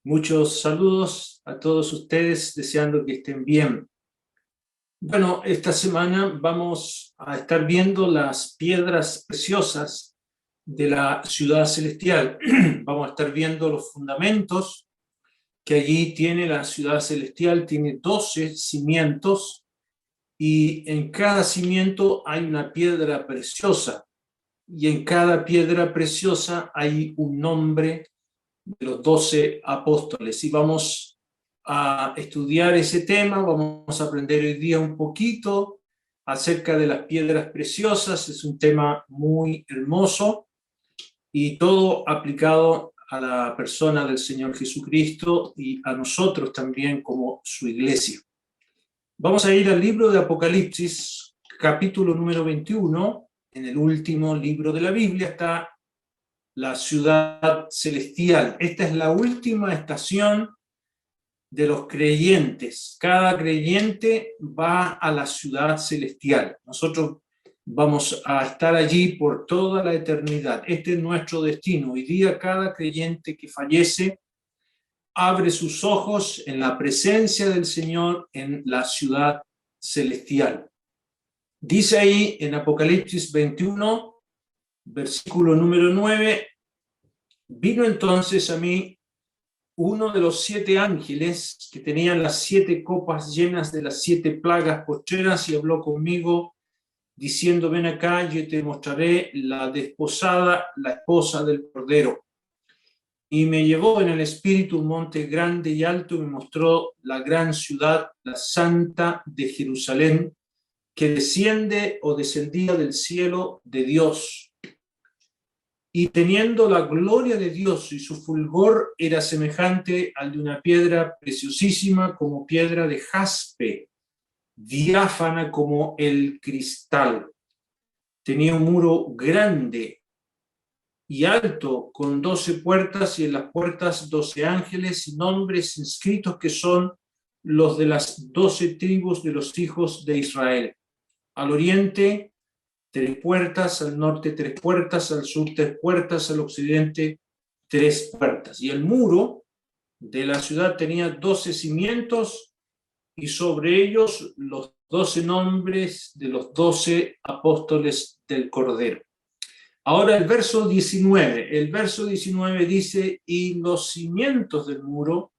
Muchos saludos a todos ustedes, deseando que estén bien. Bueno, esta semana vamos a estar viendo las piedras preciosas de la ciudad celestial. Vamos a estar viendo los fundamentos que allí tiene la ciudad celestial. Tiene 12 cimientos y en cada cimiento hay una piedra preciosa y en cada piedra preciosa hay un nombre de los 12 apóstoles. Y vamos a estudiar ese tema, vamos a aprender hoy día un poquito acerca de las piedras preciosas. Es un tema muy hermoso y todo aplicado a la persona del Señor Jesucristo y a nosotros también como su iglesia. Vamos a ir al libro de Apocalipsis, capítulo número 21. En el último libro de la Biblia está la ciudad celestial. Esta es la última estación de los creyentes. Cada creyente va a la ciudad celestial. Nosotros vamos a estar allí por toda la eternidad. Este es nuestro destino. Hoy día cada creyente que fallece abre sus ojos en la presencia del Señor en la ciudad celestial. Dice ahí en Apocalipsis 21, versículo número 9, vino entonces a mí uno de los 7 ángeles que tenían las 7 copas llenas de las 7 plagas postreras y habló conmigo diciendo: ven acá, yo te mostraré la desposada, la esposa del Cordero. Y me llevó en el espíritu un monte grande y alto y me mostró la gran ciudad, la santa de Jerusalén, que desciende o descendía del cielo de Dios. Y teniendo la gloria de Dios, y su fulgor era semejante al de una piedra preciosísima, como piedra de jaspe, diáfana como el cristal. Tenía un muro grande y alto, con 12 puertas, y en las puertas 12 ángeles y nombres inscritos que son los de las 12 tribus de los hijos de Israel. Al oriente 3 puertas, al norte 3 puertas, al sur 3 puertas, al occidente 3 puertas. Y el muro de la ciudad tenía 12 cimientos y sobre ellos los 12 nombres de los 12 apóstoles del Cordero. Ahora el verso 19. El verso 19 dice: y los cimientos del muro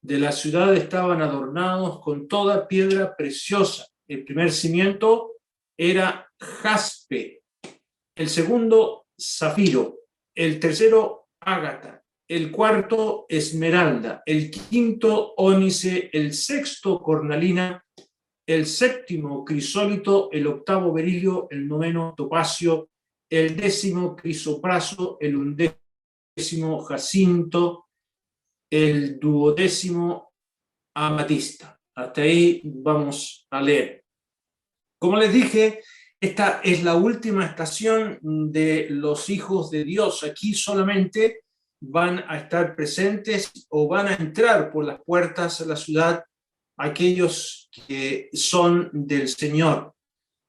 de la ciudad estaban adornados con toda piedra preciosa. El primer cimiento era jaspe, el segundo zafiro, el tercero ágata, el cuarto esmeralda, el quinto ónice, el sexto cornalina, el séptimo crisólito, el octavo berilio, el noveno topacio, el décimo crisopraso, el undécimo jacinto, el duodécimo amatista. Hasta ahí vamos a leer. Como les dije, esta es la última estación de los hijos de Dios. Aquí solamente van a estar presentes o van a entrar por las puertas a la ciudad aquellos que son del Señor.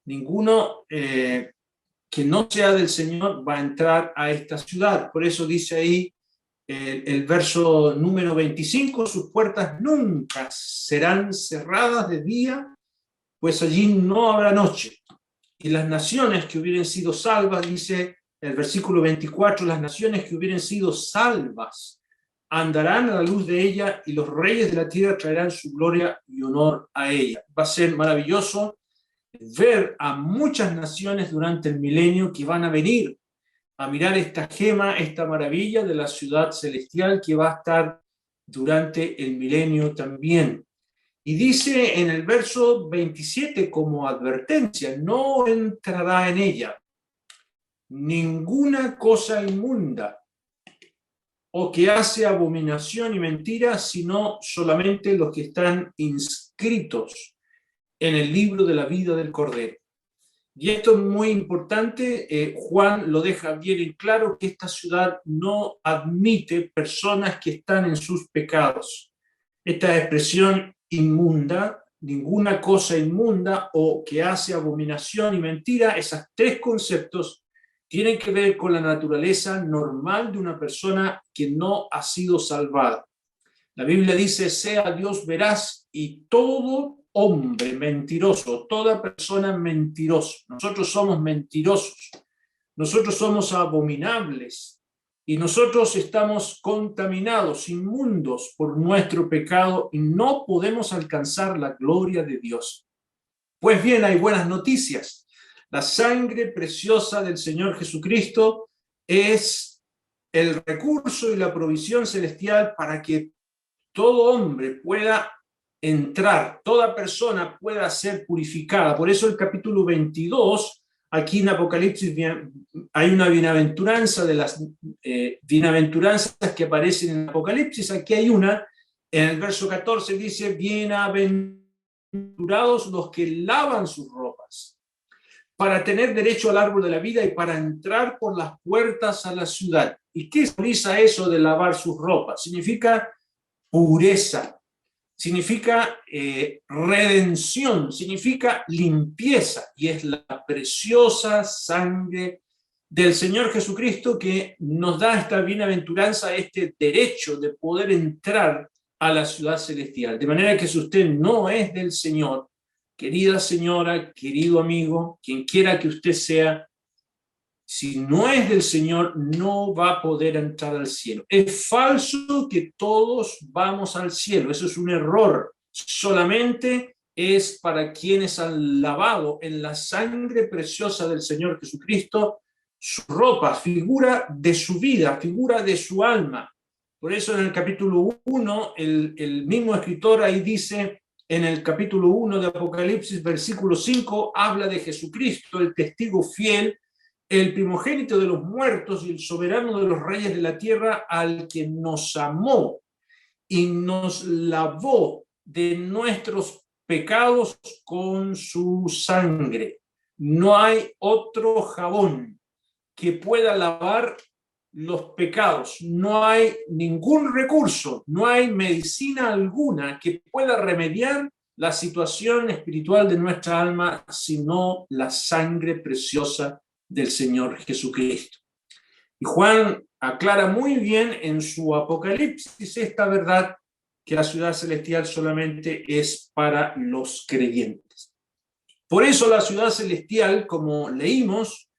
Ninguno que no sea del Señor va a entrar a esta ciudad. Por eso dice ahí el verso número 25, sus puertas nunca serán cerradas de día, pues allí no habrá noche. Y las naciones que hubieran sido salvas, dice el versículo 24, las naciones que hubieran sido salvas andarán a la luz de ella, y los reyes de la tierra traerán su gloria y honor a ella. Va a ser maravilloso ver a muchas naciones durante el milenio que van a venir a mirar esta gema, esta maravilla de la ciudad celestial que va a estar durante el milenio también. Y dice en el verso 27 como advertencia: no entrará en ella ninguna cosa inmunda o que hace abominación y mentira, sino solamente los que están inscritos en el libro de la vida del Cordero. Y esto es muy importante. Juan lo deja bien en claro, que esta ciudad no admite personas que están en sus pecados. Esta expresión inmunda, ninguna cosa inmunda o que hace abominación y mentira, esos 3 conceptos tienen que ver con la naturaleza normal de una persona que no ha sido salvada. La Biblia dice, sea Dios veraz y todo hombre mentiroso, toda persona mentirosa. Nosotros somos mentirosos, nosotros somos abominables y nosotros estamos contaminados, inmundos por nuestro pecado y no podemos alcanzar la gloria de Dios. Pues bien, hay buenas noticias. La sangre preciosa del Señor Jesucristo es el recurso y la provisión celestial para que todo hombre pueda entrar, toda persona pueda ser purificada. Por eso el capítulo 22, aquí en Apocalipsis, hay una bienaventuranza de las bienaventuranzas que aparecen en Apocalipsis. Aquí hay una, en el verso 14 dice, bienaventurados los que lavan sus ropas, para tener derecho al árbol de la vida y para entrar por las puertas a la ciudad. ¿Y qué simboliza eso de lavar sus ropas? Significa pureza, significa redención, significa limpieza, y es la preciosa sangre del Señor Jesucristo que nos da esta bienaventuranza, este derecho de poder entrar a la ciudad celestial. De manera que si usted no es del Señor, querida señora, querido amigo, quien quiera que usted sea, si no es del Señor, no va a poder entrar al cielo. Es falso que todos vamos al cielo, eso es un error. Solamente es para quienes han lavado en la sangre preciosa del Señor Jesucristo su ropa, figura de su vida, figura de su alma. Por eso en el capítulo 1, el mismo escritor ahí dice, en el capítulo 1 de Apocalipsis, versículo 5, habla de Jesucristo, el testigo fiel, el primogénito de los muertos y el soberano de los reyes de la tierra, al que nos amó y nos lavó de nuestros pecados con su sangre. No hay otro jabón que pueda lavar los pecados. No hay ningún recurso, no hay medicina alguna que pueda remediar la situación espiritual de nuestra alma, sino la sangre preciosa del Señor Jesucristo. Y Juan aclara muy bien en su Apocalipsis esta verdad, que la ciudad celestial solamente es para los creyentes. Por eso la ciudad celestial, como leímos,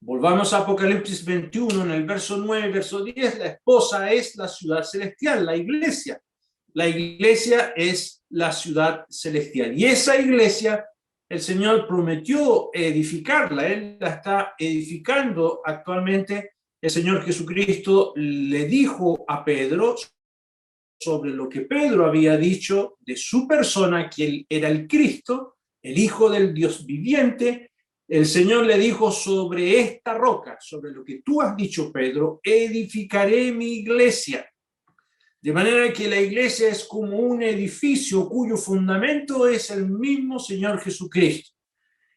volvamos a Apocalipsis 21, en el verso 9, verso 10, la esposa es la ciudad celestial, la iglesia. La iglesia es la ciudad celestial. Y esa iglesia, el Señor prometió edificarla, Él la está edificando actualmente. El Señor Jesucristo le dijo a Pedro sobre lo que Pedro había dicho de su persona, que Él era el Cristo, el Hijo del Dios viviente. El Señor le dijo, sobre esta roca, sobre lo que tú has dicho, Pedro, edificaré mi iglesia. De manera que la iglesia es como un edificio cuyo fundamento es el mismo Señor Jesucristo.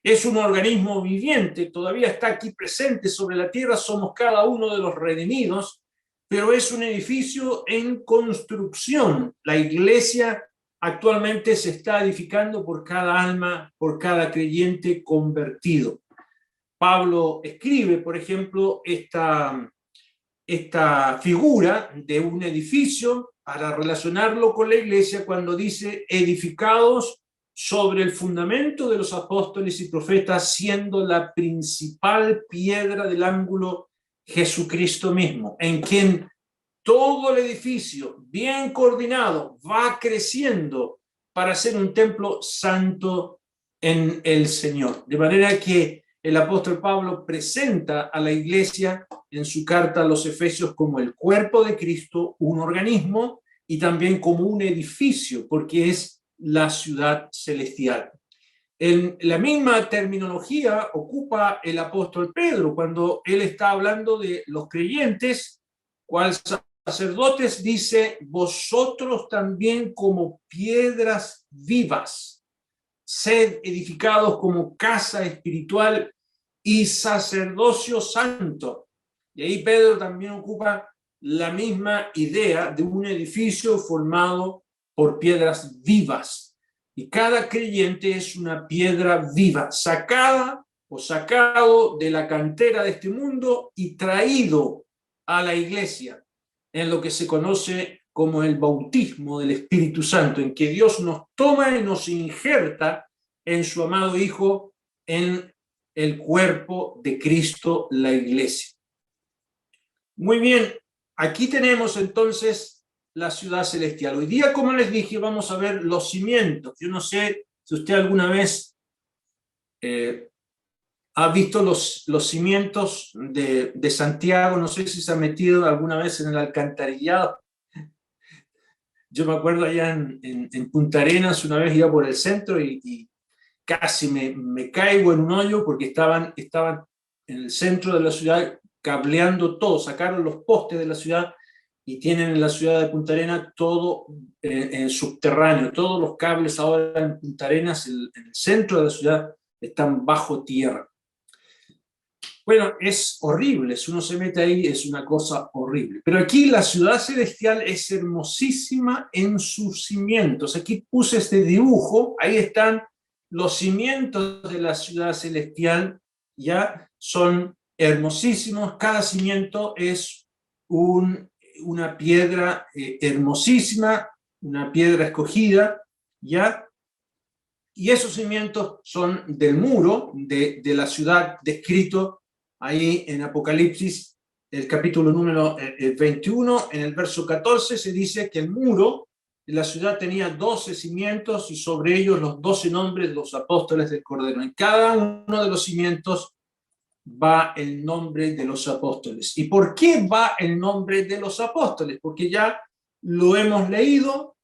Es un organismo viviente, todavía está aquí presente sobre la tierra, somos cada uno de los redimidos, pero es un edificio en construcción. La iglesia actualmente se está edificando por cada alma, por cada creyente convertido. Pablo escribe, por ejemplo, esta figura de un edificio para relacionarlo con la iglesia cuando dice edificados sobre el fundamento de los apóstoles y profetas, siendo la principal piedra del ángulo Jesucristo mismo, en quien todo el edificio bien coordinado va creciendo para ser un templo santo en el Señor. De manera que el apóstol Pablo presenta a la iglesia en su carta a los Efesios como el cuerpo de Cristo, un organismo, y también como un edificio, porque es la ciudad celestial. En la misma terminología ocupa el apóstol Pedro cuando él está hablando de los creyentes, cuales sacerdotes dice, vosotros también como piedras vivas, sed edificados como casa espiritual y sacerdocio santo. Y ahí Pedro también ocupa la misma idea de un edificio formado por piedras vivas. Y cada creyente es una piedra viva, sacada o sacado de la cantera de este mundo y traído a la iglesia, en lo que se conoce como el bautismo del Espíritu Santo, en que Dios nos toma y nos injerta en su amado Hijo, en el cuerpo de Cristo, la Iglesia. Muy bien, aquí tenemos entonces la ciudad celestial. Hoy día, como les dije, vamos a ver los cimientos. Yo no sé si usted alguna vez ha visto los cimientos de Santiago, no sé si se ha metido alguna vez en el alcantarillado. Yo me acuerdo allá en Punta Arenas, una vez iba por el centro y casi me caigo en un hoyo porque estaban en el centro de la ciudad cableando todo, sacaron los postes de la ciudad y tienen en la ciudad de Punta Arenas todo subterráneo, todos los cables ahora en Punta Arenas, en el centro de la ciudad, están bajo tierra. Bueno, es horrible, si uno se mete ahí es una cosa horrible. Pero aquí la ciudad celestial es hermosísima en sus cimientos. Aquí puse este dibujo, ahí están los cimientos de la ciudad celestial, ya son hermosísimos. Cada cimiento es una piedra hermosísima, una piedra escogida, ya. Y esos cimientos son del muro de la ciudad descrito ahí en Apocalipsis, el capítulo número 21, en el verso 14, se dice que el muro de la ciudad tenía 12 cimientos y sobre ellos los 12 nombres de los apóstoles del Cordero. En cada uno de los cimientos va el nombre de los apóstoles. ¿Y por qué va el nombre de los apóstoles? Porque ya lo hemos leído.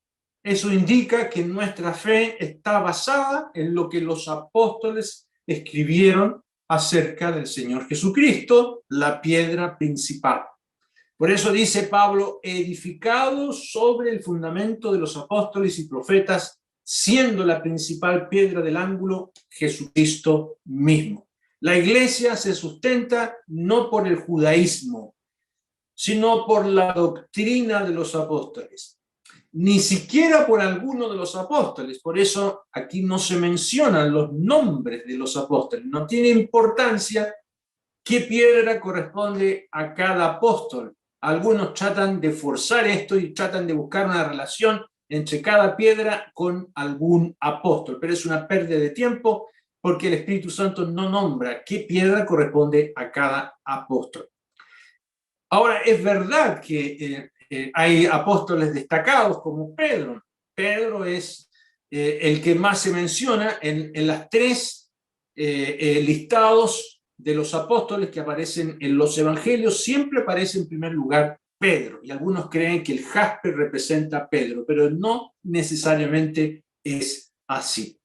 Eso indica que nuestra fe está basada en lo que los apóstoles escribieron acerca del Señor Jesucristo, la piedra principal. Por eso dice Pablo, edificados sobre el fundamento de los apóstoles y profetas, siendo la principal piedra del ángulo Jesucristo mismo. La iglesia se sustenta no por el judaísmo, sino por la doctrina de los apóstoles. Ni siquiera por alguno de los apóstoles. Por eso aquí no se mencionan los nombres de los apóstoles. No tiene importancia qué piedra corresponde a cada apóstol. Algunos tratan de forzar esto y tratan de buscar una relación entre cada piedra con algún apóstol, pero es una pérdida de tiempo porque el Espíritu Santo no nombra qué piedra corresponde a cada apóstol. Ahora, es verdad que hay apóstoles destacados como Pedro. Pedro es el que más se menciona en las tres listados de los apóstoles que aparecen en los evangelios. Siempre aparece en primer lugar Pedro, y algunos creen que el jaspe representa a Pedro, pero no necesariamente es así.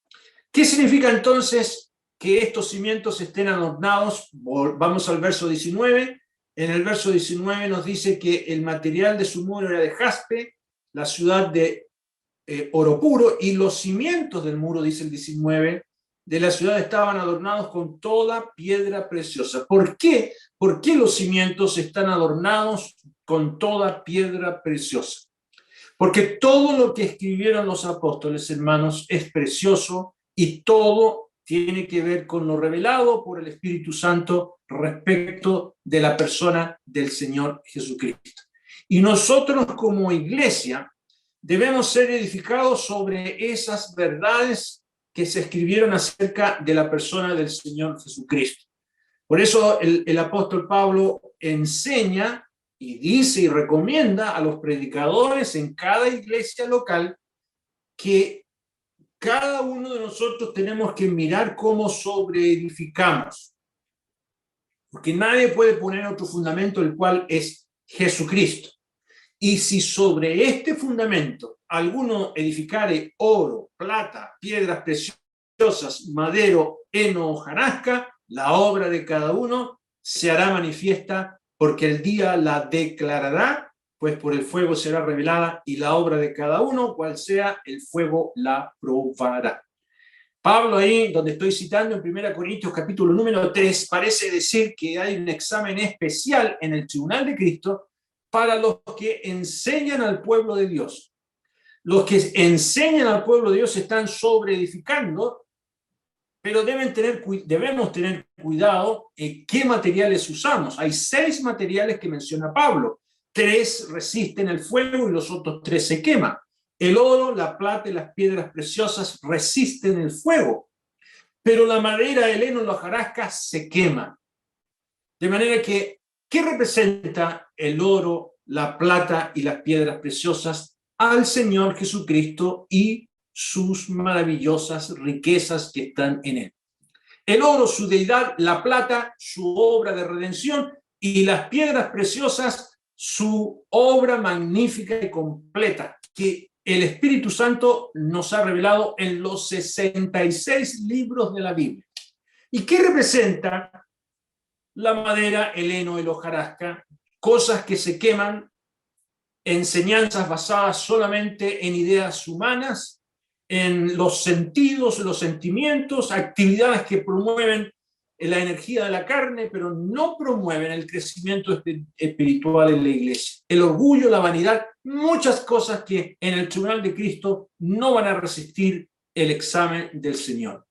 ¿Qué significa entonces que estos cimientos estén adornados? Vamos al verso 19. En el verso 19 nos dice que el material de su muro era de jaspe, la ciudad de oro puro, y los cimientos del muro, dice el 19, de la ciudad estaban adornados con toda piedra preciosa. ¿Por qué? ¿Por qué los cimientos están adornados con toda piedra preciosa? Porque todo lo que escribieron los apóstoles, hermanos, es precioso y todo tiene que ver con lo revelado por el Espíritu Santo respecto de la persona del Señor Jesucristo. Y nosotros como iglesia debemos ser edificados sobre esas verdades que se escribieron acerca de la persona del Señor Jesucristo. Por eso el apóstol Pablo enseña y dice y recomienda a los predicadores en cada iglesia local que cada uno de nosotros tenemos que mirar cómo sobreedificamos. Porque nadie puede poner otro fundamento, el cual es Jesucristo. Y si sobre este fundamento alguno edificare oro, plata, piedras preciosas, madero, heno o hojarasca, la obra de cada uno se hará manifiesta, porque el día la declarará, pues por el fuego será revelada, y la obra de cada uno, cual sea, el fuego la probará. Pablo ahí, donde estoy citando en 1 Corintios capítulo número 3, parece decir que hay un examen especial en el tribunal de Cristo para los que enseñan al pueblo de Dios. Los que enseñan al pueblo de Dios están sobreedificando, pero debemos tener cuidado en qué materiales usamos. Hay 6 materiales que menciona Pablo. 3 resisten el fuego y los otros 3 se queman. El oro, la plata y las piedras preciosas resisten el fuego, pero la madera, el heno y la hojarasca se queman. De manera que, ¿qué representa el oro, la plata y las piedras preciosas? Al Señor Jesucristo y sus maravillosas riquezas que están en él. El oro, su deidad; la plata, su obra de redención; y las piedras preciosas, su obra magnífica y completa, que el Espíritu Santo nos ha revelado en los 66 libros de la Biblia. ¿Y qué representa la madera, el heno y la hojarasca? Cosas que se queman, enseñanzas basadas solamente en ideas humanas, en los sentidos, los sentimientos, actividades que promueven la energía de la carne, pero no promueven el crecimiento espiritual en la iglesia. El orgullo, la vanidad, muchas cosas que en el tribunal de Cristo no van a resistir el examen del Señor.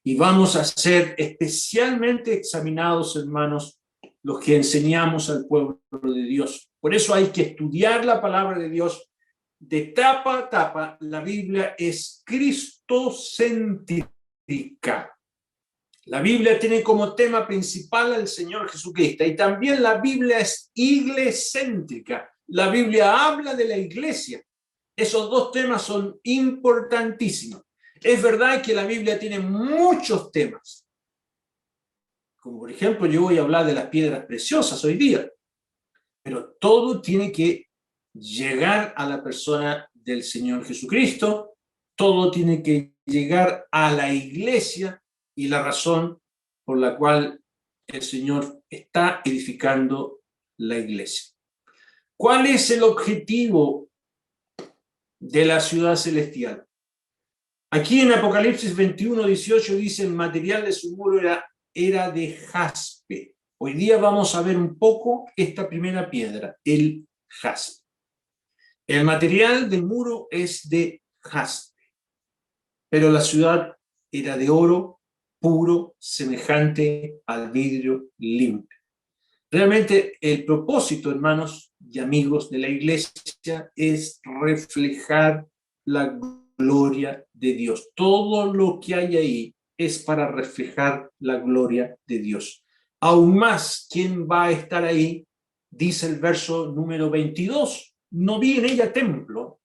Y vamos a ser especialmente examinados, hermanos, los que enseñamos al pueblo de Dios. Por eso hay que estudiar la palabra de Dios de tapa a tapa. La Biblia es cristocéntrica. La Biblia tiene como tema principal al Señor Jesucristo, y también la Biblia es iglescéntrica. La Biblia habla de la iglesia. Esos dos temas son importantísimos. Es verdad que la Biblia tiene muchos temas, como por ejemplo yo voy a hablar de las piedras preciosas hoy día, pero todo tiene que llegar a la persona del Señor Jesucristo, todo tiene que llegar a la iglesia, y la razón por la cual el Señor está edificando la iglesia. ¿Cuál es el objetivo de la ciudad celestial? Aquí en Apocalipsis 21:18 dice: el material de su muro era de jaspe. Hoy día vamos a ver un poco esta primera piedra, el jaspe. El material del muro es de jaspe, pero la ciudad era de oro puro, semejante al vidrio limpio. Realmente el propósito, hermanos y amigos de la iglesia, es reflejar la gloria de Dios. Todo lo que hay ahí es para reflejar la gloria de Dios. Aún más, ¿quién va a estar ahí? Dice el verso número 22, no vi en ella templo,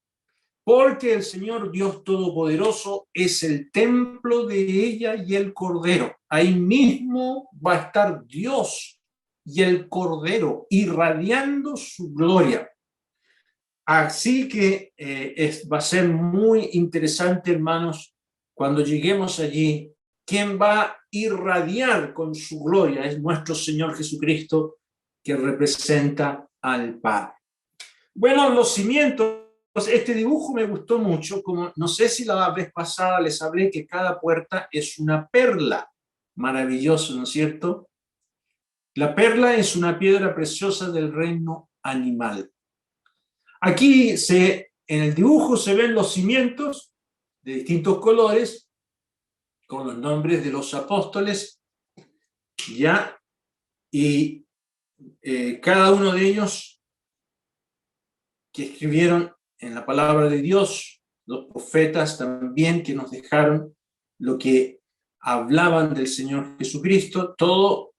porque el Señor Dios Todopoderoso es el templo de ella y el Cordero. Ahí mismo va a estar Dios y el Cordero irradiando su gloria. Así que va a ser muy interesante, hermanos, cuando lleguemos allí. Quien va a irradiar con su gloria es nuestro Señor Jesucristo, que representa al Padre. Bueno, los cimientos, este dibujo me gustó mucho, como no sé si la vez pasada les hablé que cada puerta es una perla. Maravilloso, ¿no es cierto? La perla es una piedra preciosa del reino animal. Aquí en el dibujo se ven los cimientos de distintos colores, con los nombres de los apóstoles, ¿ya? Y cada uno de ellos que escribieron en la palabra de Dios, los profetas también que nos dejaron lo que hablaban del Señor Jesucristo, todo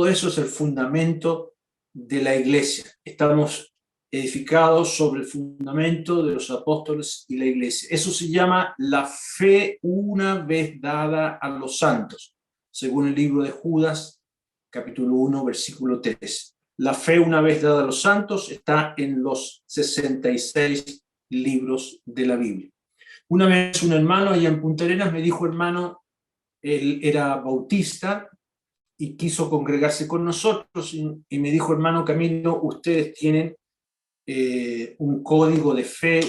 eso es el fundamento de la iglesia. Estamos edificados sobre el fundamento de los apóstoles y la iglesia. Eso se llama la fe una vez dada a los santos, según el libro de Judas, capítulo 1, versículo 3. La fe una vez dada a los santos está en los 66 libros de la Biblia. Una vez un hermano allá en Punta Arenas me dijo, hermano, él era bautista y quiso congregarse con nosotros y me dijo, hermano Camilo, ustedes tienen un código de fe,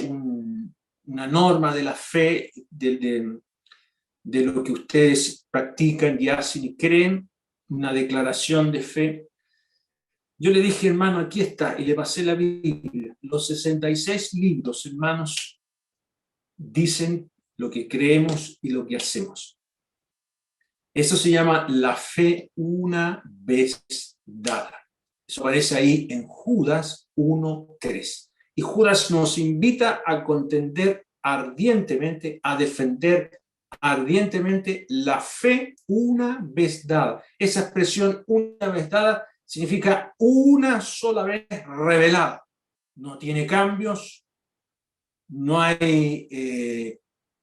una norma de la fe, de lo que ustedes practican y hacen y creen, una declaración de fe. Yo le dije, hermano, aquí está, y le pasé la Biblia. Los 66 libros, hermanos, dicen lo que creemos y lo que hacemos. Eso se llama la fe una vez dada. Eso aparece ahí en Judas 1:3. Y Judas nos invita a contender ardientemente, a defender ardientemente la fe una vez dada. Esa expresión una vez dada significa una sola vez revelada. No tiene cambios, no hay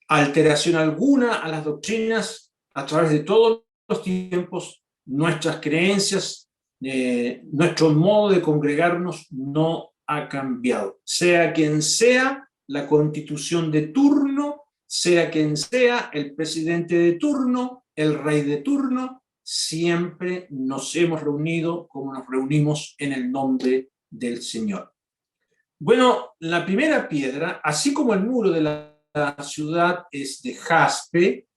alteración alguna a las doctrinas a través de todos los tiempos. Nuestras creencias, nuestro modo de congregarnos no ha cambiado. Sea quien sea la constitución de turno, sea quien sea el presidente de turno, el rey de turno, siempre nos hemos reunido como nos reunimos en el nombre del Señor. Bueno, la primera piedra, así como el muro de la ciudad es de jaspe,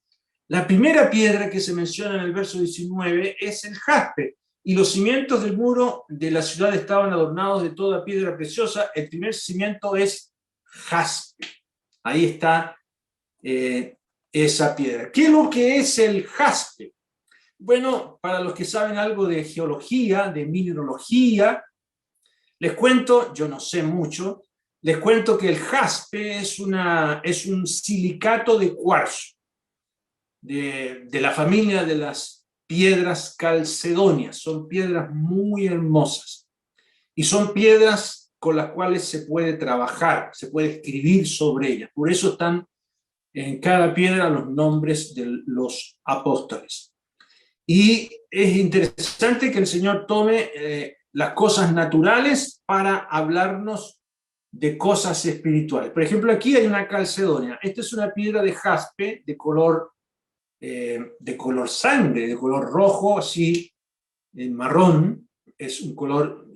la primera piedra que se menciona en el verso 19 es el jaspe, y los cimientos del muro de la ciudad estaban adornados de toda piedra preciosa. El primer cimiento es jaspe. Ahí está esa piedra. ¿Qué es lo que es el jaspe? Bueno, para los que saben algo de geología, de mineralogía, les cuento, yo no sé mucho, les cuento que el jaspe es un silicato de cuarzo, de la familia de las piedras calcedonias. Son piedras muy hermosas y son piedras con las cuales se puede trabajar, se puede escribir sobre ellas. Por eso están en cada piedra los nombres de los apóstoles. Y es interesante que el Señor tome las cosas naturales para hablarnos de cosas espirituales. Por ejemplo, aquí hay una calcedonia. Esta es una piedra de jaspe de color sangre, de color rojo, así, marrón. Es un color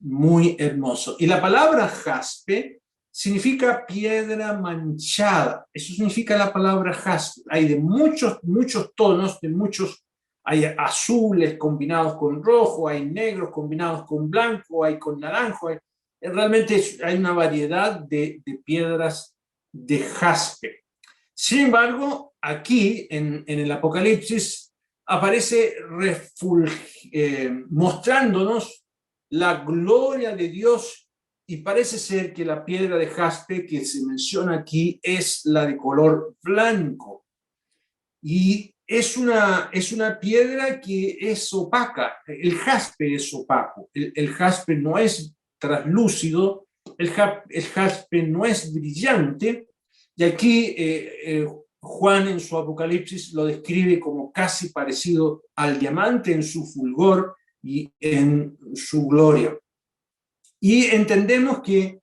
muy hermoso. Y la palabra jaspe significa piedra manchada. Eso significa la palabra jaspe. Hay de muchos tonos, hay azules combinados con rojo, hay negros combinados con blanco, hay con naranjo. Realmente hay una variedad de piedras de jaspe. Sin embargo, aquí en el Apocalipsis aparece mostrándonos la gloria de Dios, y parece ser que la piedra de jaspe que se menciona aquí es la de color blanco. Y es una piedra que es opaca. El jaspe es opaco. El jaspe no es translúcido, el jaspe no es brillante. Y aquí Juan en su Apocalipsis lo describe como casi parecido al diamante en su fulgor y en su gloria. Y entendemos que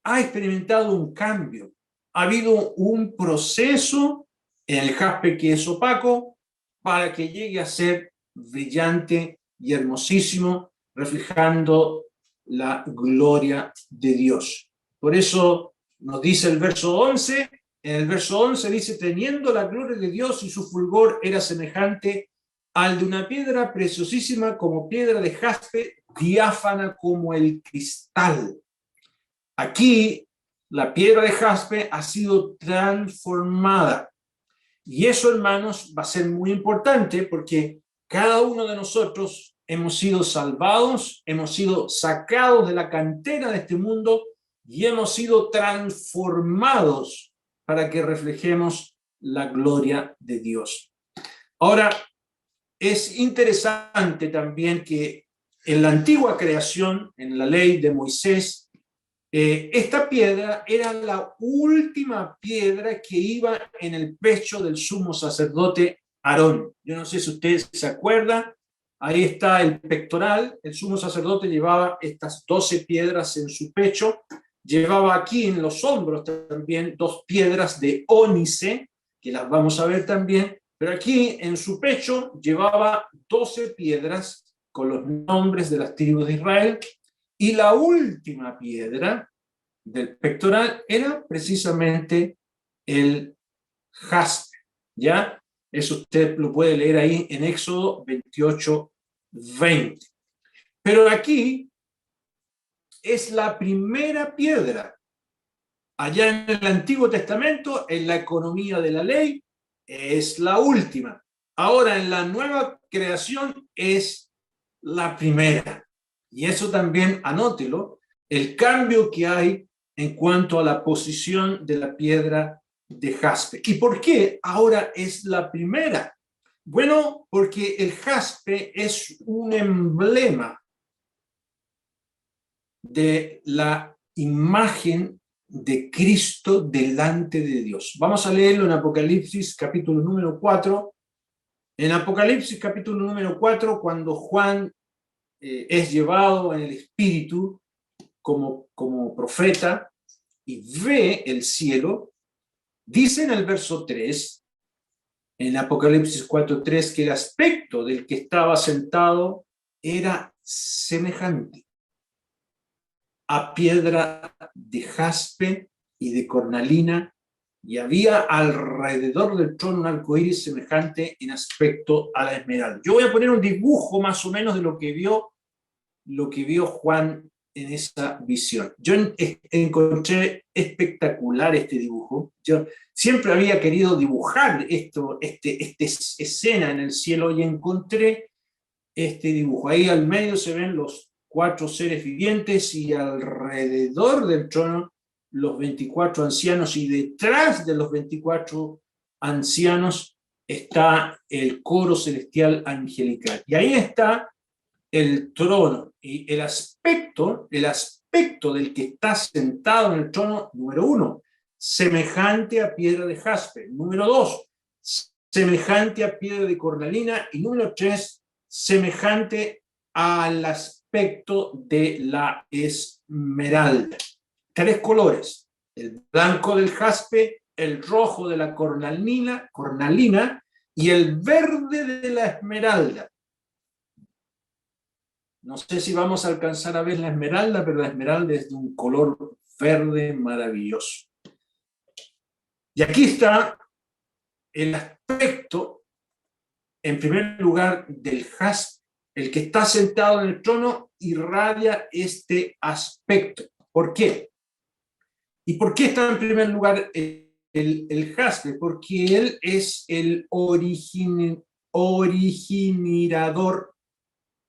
ha experimentado un cambio. Ha habido un proceso en el jaspe que es opaco para que llegue a ser brillante y hermosísimo, reflejando la gloria de Dios. Por eso nos dice el verso 11, en el verso 11 dice, teniendo la gloria de Dios y su fulgor era semejante al de una piedra preciosísima como piedra de jaspe, diáfana como el cristal. Aquí la piedra de jaspe ha sido transformada. Y eso, hermanos, va a ser muy importante porque cada uno de nosotros hemos sido salvados, hemos sido sacados de la cantera de este mundo y hemos sido transformados para que reflejemos la gloria de Dios. Ahora, es interesante también que en la antigua creación, en la ley de Moisés, esta piedra era la última piedra que iba en el pecho del sumo sacerdote Aarón. Yo no sé si ustedes se acuerdan, ahí está el pectoral. El sumo sacerdote llevaba estas 12 piedras en su pecho, llevaba aquí en los hombros también 2 piedras de ónice, que las vamos a ver también, pero aquí en su pecho llevaba 12 piedras con los nombres de las tribus de Israel. Y la última piedra del pectoral era precisamente el jaspe, ¿ya? Eso usted lo puede leer ahí en Éxodo 28:20. Pero aquí es la primera piedra. Allá en el Antiguo Testamento, en la economía de la ley, es la última. Ahora en la nueva creación es la primera. Y eso también, anótelo, el cambio que hay en cuanto a la posición de la piedra de jaspe. ¿Y por qué ahora es la primera? Bueno, porque el jaspe es un emblema de la imagen de Cristo delante de Dios. Vamos a leerlo en Apocalipsis capítulo número 4. En Apocalipsis capítulo número 4, cuando Juan es llevado en el Espíritu como profeta y ve el cielo, dice en el verso 3, en Apocalipsis 4:3, que el aspecto del que estaba sentado era semejante a piedra de jaspe y de cornalina, y había alrededor del trono un arcoíris semejante en aspecto a la esmeralda. Yo voy a poner un dibujo más o menos de lo que vio Juan en esa visión. Yo encontré espectacular este dibujo. Yo siempre había querido dibujar esta escena en el cielo y encontré este dibujo. Ahí al medio se ven los 4 seres vivientes y alrededor del trono los 24 ancianos, y detrás de los 24 ancianos está el coro celestial angelical. Y ahí está el trono y el aspecto del que está sentado en el trono, número 1, semejante a piedra de jaspe; número 2, semejante a piedra de cornalina; y número 3, semejante al aspecto de la esmeralda. 3 colores: el blanco del jaspe, el rojo de la cornalina y el verde de la esmeralda. No sé si vamos a alcanzar a ver la esmeralda, pero la esmeralda es de un color verde maravilloso. Y aquí está el aspecto, en primer lugar, del jaspe. El que está sentado en el trono irradia este aspecto. ¿Por qué? ¿Y por qué está en primer lugar el jaspe? Porque él es el originador.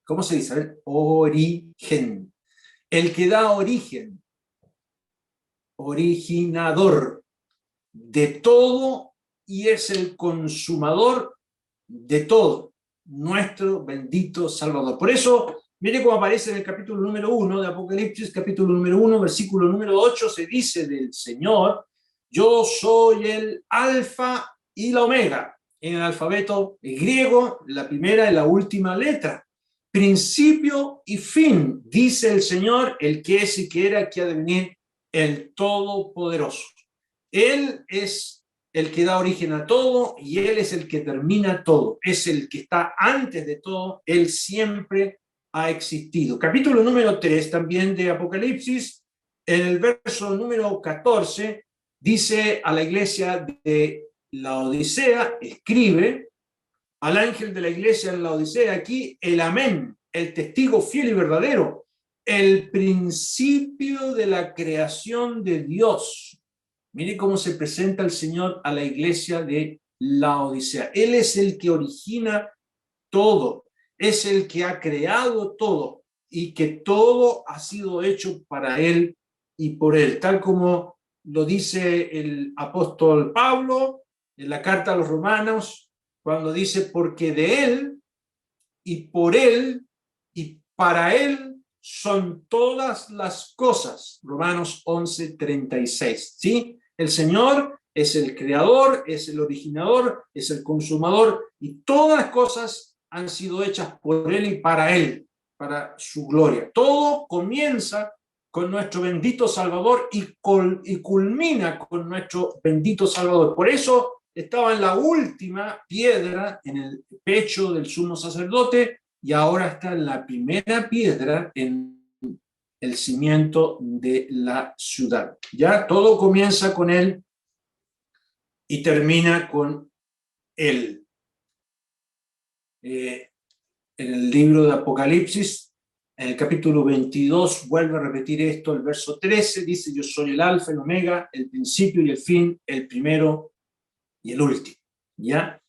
¿Cómo se dice? Origen. El que da origen, originador de todo, y es el consumador de todo, nuestro bendito Salvador. Por eso, mire cómo aparece en el capítulo número 1 de Apocalipsis, capítulo número 1, versículo número 8, se dice del Señor: yo soy el alfa y la omega. En el alfabeto griego, la primera y la última letra. Principio y fin, dice el Señor, el que es y que era, que ha de venir, el Todopoderoso. Él es el que da origen a todo y Él es el que termina todo. Es el que está antes de todo. Él siempre ha existido. Capítulo número 3 también de Apocalipsis, en el verso número 14, dice a la iglesia de Laodicea, escribe al ángel de la iglesia en Laodicea, aquí el amén, el testigo fiel y verdadero, el principio de la creación de Dios. Mire cómo se presenta el Señor a la iglesia de Laodicea. Él es el que origina todo, es el que ha creado todo, y que todo ha sido hecho para Él y por Él, tal como lo dice el apóstol Pablo en la carta a los Romanos, cuando dice: porque de Él y por Él y para Él son todas las cosas. Romanos 11:36. ¿Sí? El Señor es el creador, es el originador, es el consumador, y todas las cosas han sido hechas por Él y para Él, para su gloria. Todo comienza con nuestro bendito Salvador y culmina con nuestro bendito Salvador. Por eso estaba en la última piedra en el pecho del sumo sacerdote, y ahora está en la primera piedra en el cimiento de la ciudad. Ya todo comienza con Él y termina con Él. En el libro de Apocalipsis, en el capítulo 22, vuelve a repetir esto, el verso 13, dice: yo soy el alfa, el omega, el principio y el fin, el primero y el último. ¿Ya?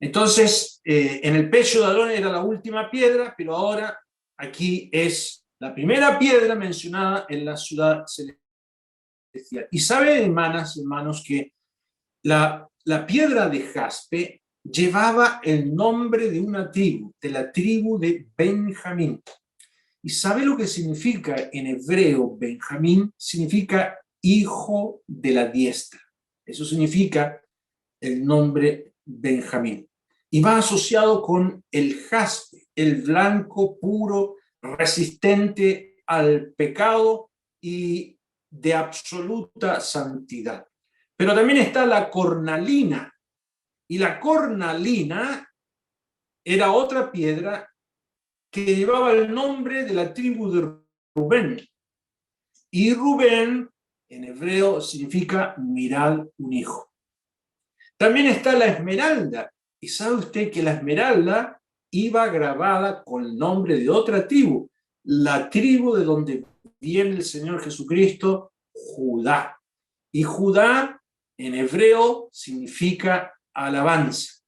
Entonces, en el pecho de Aarón era la última piedra, pero ahora aquí es la primera piedra mencionada en la ciudad celestial. Y saben, hermanas y hermanos, que la piedra de jaspe llevaba el nombre de una tribu, de la tribu de Benjamín. ¿Y sabe lo que significa en hebreo Benjamín? Significa hijo de la diestra. Eso significa el nombre Benjamín. Y va asociado con el jaspe, el blanco puro, resistente al pecado y de absoluta santidad. Pero también está la cornalina. Y la cornalina era otra piedra que llevaba el nombre de la tribu de Rubén. Y Rubén, en hebreo, significa mirad un hijo. También está la esmeralda. ¿Y sabe usted que la esmeralda iba grabada con el nombre de otra tribu? La tribu de donde viene el Señor Jesucristo, Judá. Y Judá, en hebreo, significa alabanza.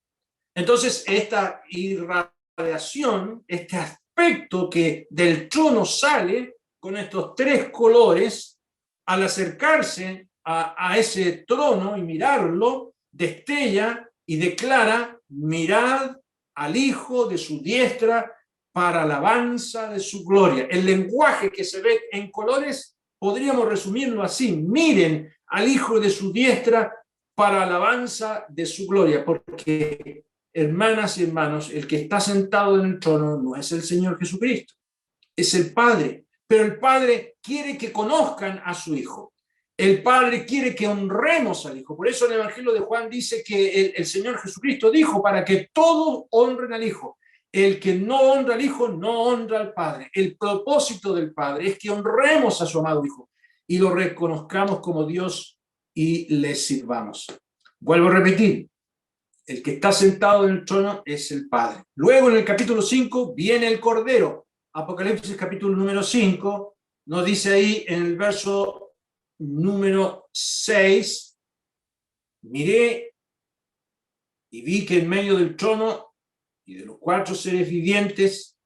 Entonces, esta irradiación, este aspecto que del trono sale con estos tres colores, al acercarse a ese trono y mirarlo, destella y declara: mirad al Hijo de su diestra para alabanza de su gloria. El lenguaje que se ve en colores podríamos resumirlo así: miren al Hijo de su diestra para alabanza de su gloria, porque, hermanas y hermanos, el que está sentado en el trono no es el Señor Jesucristo, es el Padre. Pero el Padre quiere que conozcan a su Hijo. El Padre quiere que honremos al Hijo. Por eso el Evangelio de Juan dice que el Señor Jesucristo dijo: para que todos honren al Hijo. El que no honra al Hijo no honra al Padre. El propósito del Padre es que honremos a su amado Hijo y lo reconozcamos como Dios y le sirvamos. Vuelvo a repetir: el que está sentado en el trono es el Padre. Luego, en el capítulo 5, viene el Cordero. Apocalipsis capítulo número 5 nos dice ahí en el verso número 6: miré y vi que en medio del trono y de los cuatro seres vivientes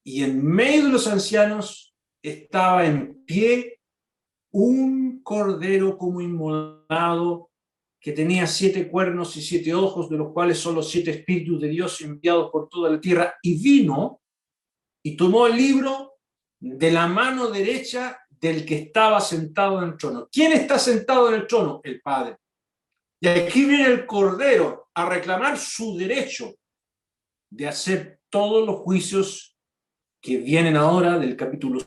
y en medio de los ancianos estaba en pie un cordero como inmolado, que tenía 7 cuernos y 7 ojos, de los cuales son los 7 espíritus de Dios enviados por toda la tierra, y vino y tomó el libro de la mano derecha del que estaba sentado en el trono. ¿Quién está sentado en el trono? El Padre. Y aquí viene el Cordero a reclamar su derecho de hacer todos los juicios que vienen ahora, del capítulo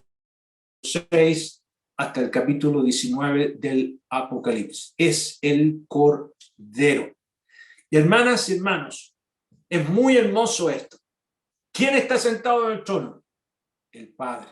6 hasta el capítulo 19 del Apocalipsis. Es el Cordero. Y hermanas y hermanos, es muy hermoso esto. ¿Quién está sentado en el trono? El Padre.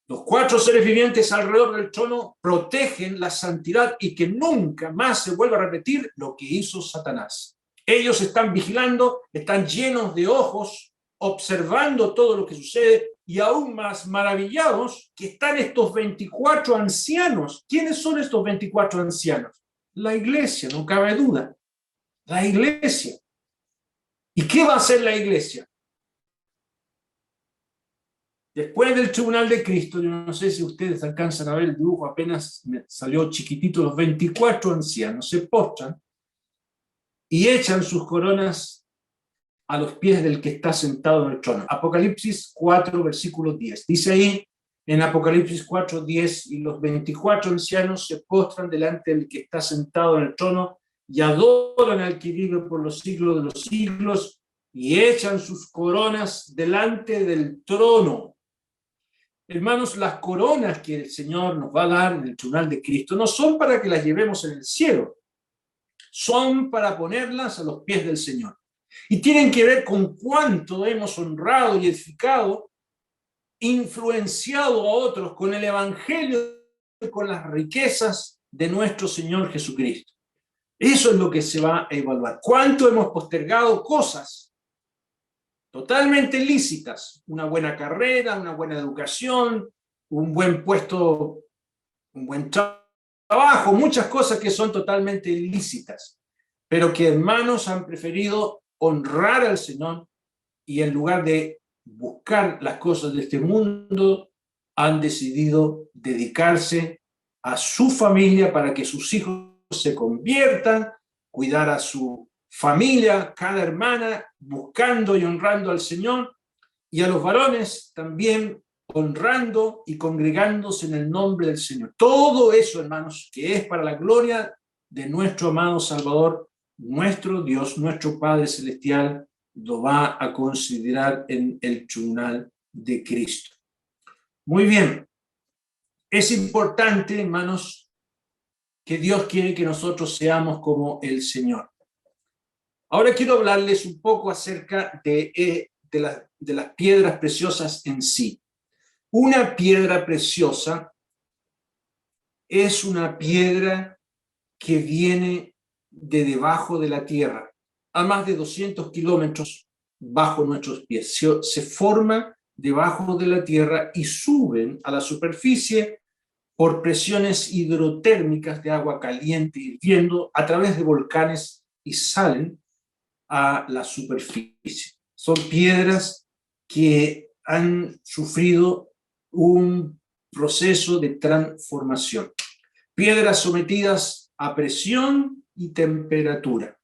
Los 4 seres vivientes alrededor del trono protegen la santidad y que nunca más se vuelva a repetir lo que hizo Satanás. Ellos están vigilando, están llenos de ojos, observando todo lo que sucede, y aún más maravillados que están estos 24 ancianos. ¿Quiénes son estos 24 ancianos? La iglesia, no cabe duda. La iglesia. ¿Y qué va a hacer la iglesia? Después del tribunal de Cristo, yo no sé si ustedes alcanzan a ver el dibujo, apenas me salió chiquitito, los 24 ancianos se postran y echan sus coronas a los pies del que está sentado en el trono. Apocalipsis 4, versículo 10. Dice ahí en Apocalipsis 4, 10: y los 24 ancianos se postran delante del que está sentado en el trono y adoran al que vive por los siglos de los siglos, y echan sus coronas delante del trono. Hermanos, las coronas que el Señor nos va a dar en el tribunal de Cristo no son para que las llevemos en el cielo, son para ponerlas a los pies del Señor. Y tienen que ver con cuánto hemos honrado y edificado, influenciado a otros con el Evangelio y con las riquezas de nuestro Señor Jesucristo. Eso es lo que se va a evaluar. ¿Cuánto hemos postergado cosas totalmente lícitas? Una buena carrera, una buena educación, un buen puesto, un buen trabajo, muchas cosas que son totalmente lícitas, pero que hermanos han preferido honrar al Señor, y en lugar de buscar las cosas de este mundo, han decidido dedicarse a su familia para que sus hijos se conviertan, cuidar a su familia, cada hermana, buscando y honrando al Señor, y a los varones también honrando y congregándose en el nombre del Señor. Todo eso, hermanos, que es para la gloria de nuestro amado Salvador, nuestro Dios, nuestro Padre Celestial, lo va a considerar en el tribunal de Cristo. Muy bien. Es importante, hermanos, que Dios quiere que nosotros seamos como el Señor. Ahora quiero hablarles un poco acerca de las piedras preciosas en sí. Una piedra preciosa es una piedra que viene de debajo de la tierra, a más de 200 kilómetros bajo nuestros pies. Se forma debajo de la tierra y suben a la superficie por presiones hidrotérmicas de agua caliente hirviendo a través de volcanes y salen a la superficie. Son piedras que han sufrido un proceso de transformación. Piedras sometidas a presión y temperatura.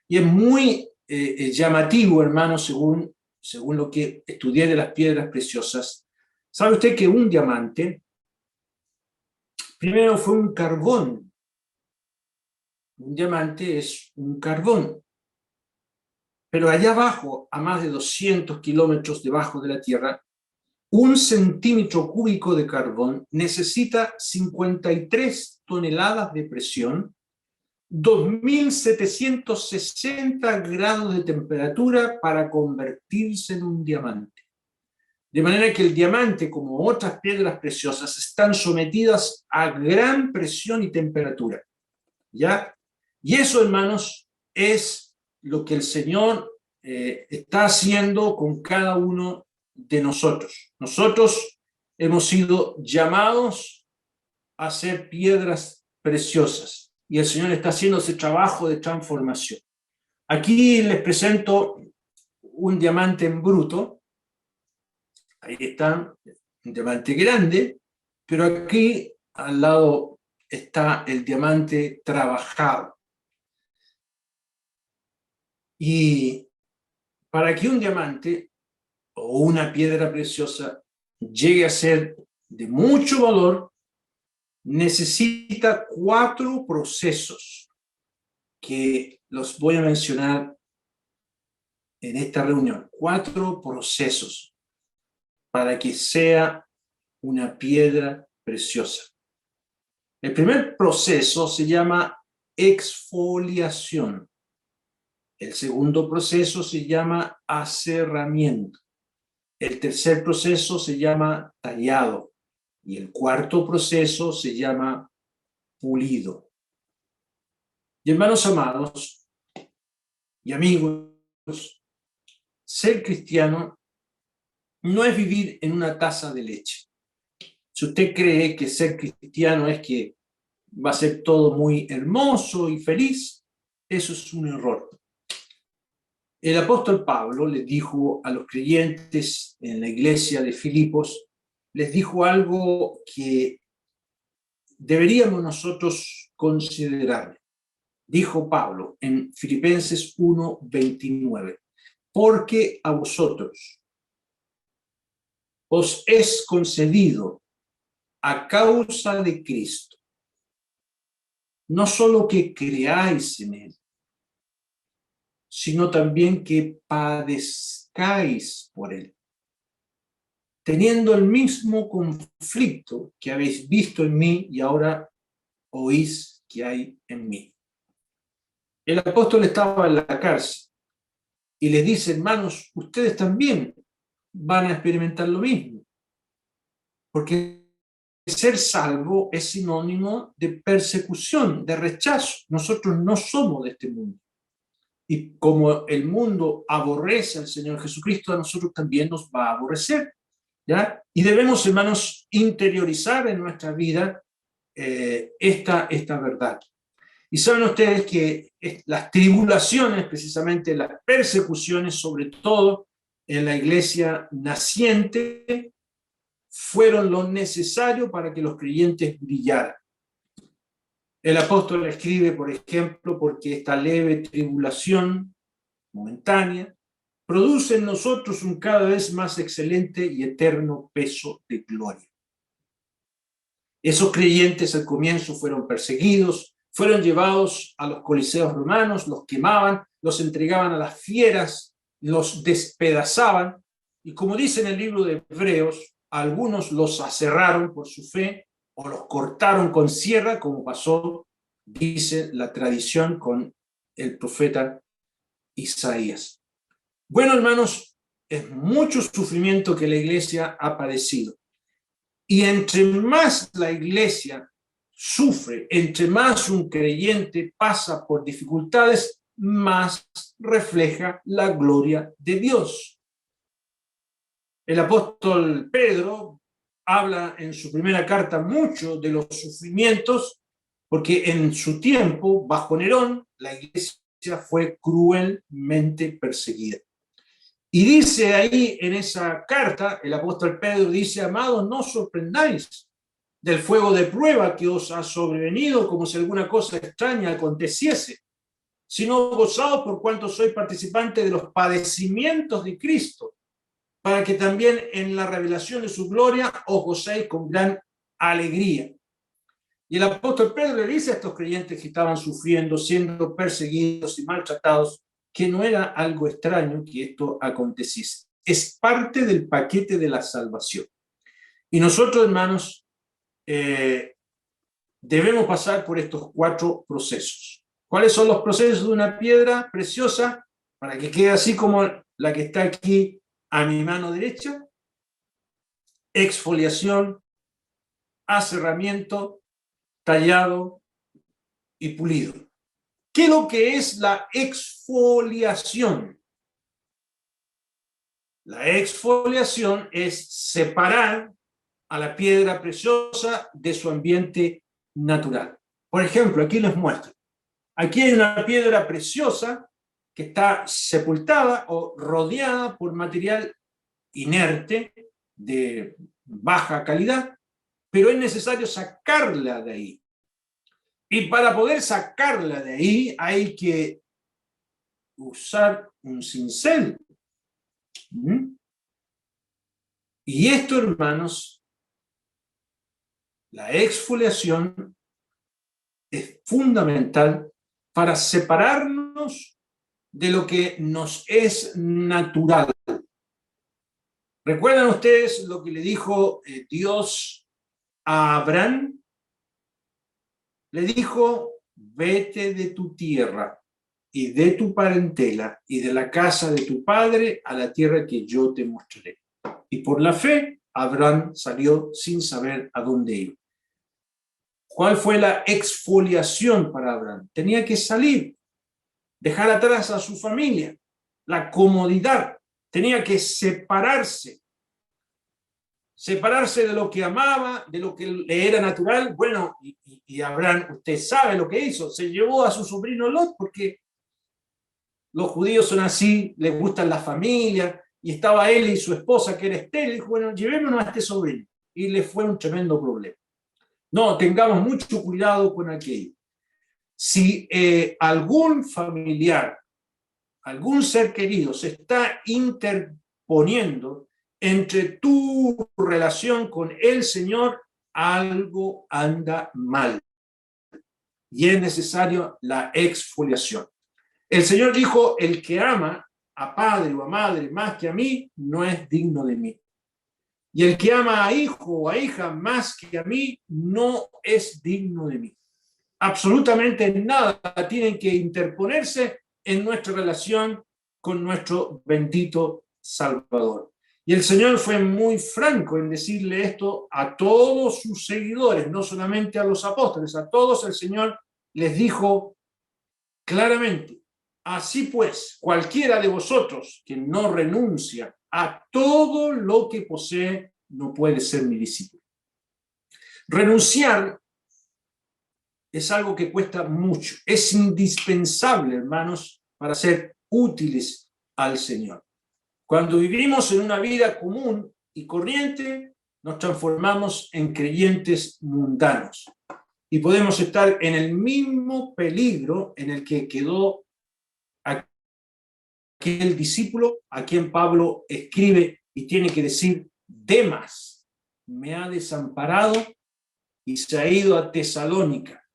Y es muy llamativo, hermano, según lo que estudié de las piedras preciosas. ¿Sabe usted que un diamante primero fue un carbón? Un diamante es un carbón. Pero allá abajo, a más de 200 kilómetros debajo de la Tierra, 1 centímetro cúbico de carbón necesita 53 toneladas de presión, 2.760 grados de temperatura para convertirse en un diamante. De manera que el diamante, como otras piedras preciosas, están sometidas a gran presión y temperatura. ¿Ya? Y eso, hermanos, es lo que el Señor está haciendo con cada uno de nosotros. Nosotros hemos sido llamados a ser piedras preciosas y el Señor está haciendo ese trabajo de transformación. Aquí les presento un diamante en bruto. Ahí está, un diamante grande, pero aquí al lado está el diamante trabajado. Y para que un diamante o una piedra preciosa llegue a ser de mucho valor, necesita 4 procesos que los voy a mencionar en esta reunión. 4 procesos para que sea una piedra preciosa. El primer proceso se llama exfoliación. El segundo proceso se llama aserramiento. El tercer proceso se llama tallado. Y el cuarto proceso se llama pulido. Y hermanos amados y amigos, ser cristiano no es vivir en una taza de leche. Si usted cree que ser cristiano es que va a ser todo muy hermoso y feliz, eso es un error. El apóstol Pablo les dijo a los creyentes en la iglesia de Filipos, les dijo algo que deberíamos nosotros considerar. Dijo Pablo en Filipenses 1:29, porque a vosotros os es concedido a causa de Cristo, no solo que creáis en él, sino también que padezcáis por él, teniendo el mismo conflicto que habéis visto en mí y ahora oís que hay en mí. El apóstol estaba en la cárcel y les dice, hermanos, ustedes también van a experimentar lo mismo, porque ser salvo es sinónimo de persecución, de rechazo. Nosotros no somos de este mundo. Y como el mundo aborrece al Señor Jesucristo, a nosotros también nos va a aborrecer, ¿ya? Y debemos, hermanos, interiorizar en nuestra vida esta verdad. Y saben ustedes que las tribulaciones, precisamente las persecuciones, sobre todo, en la iglesia naciente fueron lo necesario para que los creyentes brillaran. El apóstol escribe, por ejemplo, porque esta leve tribulación momentánea produce en nosotros un cada vez más excelente y eterno peso de gloria. Esos creyentes al comienzo fueron perseguidos, fueron llevados a los coliseos romanos, los quemaban, los entregaban a las fieras, los despedazaban, y como dice en el libro de Hebreos, algunos los aserraron por su fe o los cortaron con sierra, como pasó, dice la tradición, con el profeta Isaías. Bueno, hermanos, es mucho sufrimiento que la iglesia ha padecido. Y entre más la iglesia sufre, entre más un creyente pasa por dificultades, más refleja la gloria de Dios. El apóstol Pedro habla en su primera carta mucho de los sufrimientos, porque en su tiempo, bajo Nerón, la iglesia fue cruelmente perseguida. Y dice ahí en esa carta, el apóstol Pedro dice: amados, no os sorprendáis del fuego de prueba que os ha sobrevenido como si alguna cosa extraña aconteciese, sino gozaos por cuanto sois participantes de los padecimientos de Cristo, para que también en la revelación de su gloria os gocéis con gran alegría. Y el apóstol Pedro le dice a estos creyentes que estaban sufriendo, siendo perseguidos y maltratados, que no era algo extraño que esto aconteciese. Es parte del paquete de la salvación. Y nosotros, hermanos, debemos pasar por estos 4 procesos. ¿Cuáles son los procesos de una piedra preciosa? Para que quede así como la que está aquí a mi mano derecha: exfoliación, aserramiento, tallado y pulido. ¿Qué es lo que es la exfoliación? La exfoliación es separar a la piedra preciosa de su ambiente natural. Por ejemplo, aquí les muestro. Aquí hay una piedra preciosa que está sepultada o rodeada por material inerte de baja calidad, pero es necesario sacarla de ahí. Y para poder sacarla de ahí hay que usar un cincel. Y esto, hermanos, la exfoliación es fundamental para separarnos de lo que nos es natural. ¿Recuerdan ustedes lo que le dijo Dios a Abraham? Le dijo: vete de tu tierra y de tu parentela y de la casa de tu padre a la tierra que yo te mostraré. Y por la fe, Abraham salió sin saber a dónde iba. ¿Cuál fue la exfoliación para Abraham? Tenía que salir, dejar atrás a su familia, la comodidad. Tenía que separarse de lo que amaba, de lo que le era natural. Bueno, y Abraham, usted sabe lo que hizo: se llevó a su sobrino Lot, porque los judíos son así, les gustan las familias, y estaba él y su esposa, que era estéril, y dijo: bueno, llevémonos a este sobrino. Y le fue un tremendo problema. No, tengamos mucho cuidado con aquello. Si algún familiar, algún ser querido se está interponiendo entre tu relación con el Señor, algo anda mal. Y es necesario la exfoliación. El Señor dijo: el que ama a padre o a madre más que a mí, no es digno de mí. Y el que ama a hijo o a hija más que a mí, no es digno de mí. Absolutamente nada tienen que interponerse en nuestra relación con nuestro bendito Salvador. Y el Señor fue muy franco en decirle esto a todos sus seguidores, no solamente a los apóstoles, a todos. El Señor les dijo claramente: así pues, cualquiera de vosotros que no renuncia a todo lo que posee, no puede ser mi discípulo. Renunciar es algo que cuesta mucho. Es indispensable, hermanos, para ser útiles al Señor. Cuando vivimos en una vida común y corriente, nos transformamos en creyentes mundanos. Y podemos estar en el mismo peligro en el que quedó aquel discípulo a quien Pablo escribe y tiene que decir: Demas me ha desamparado y se ha ido a Tesalónica,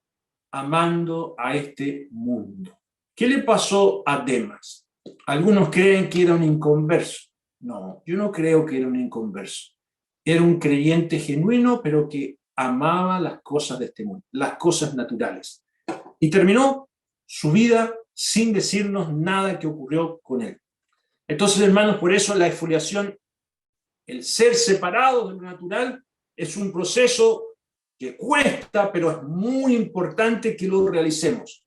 amando a este mundo. ¿Qué le pasó a Demas? Algunos creen que era un inconverso. No, yo no creo que era un inconverso. Era un creyente genuino, pero que amaba las cosas de este mundo, las cosas naturales. Y terminó su vida sin decirnos nada que ocurrió con él. Entonces, hermanos, por eso la exfoliación, el ser separado de lo natural, es un proceso que cuesta, pero es muy importante que lo realicemos.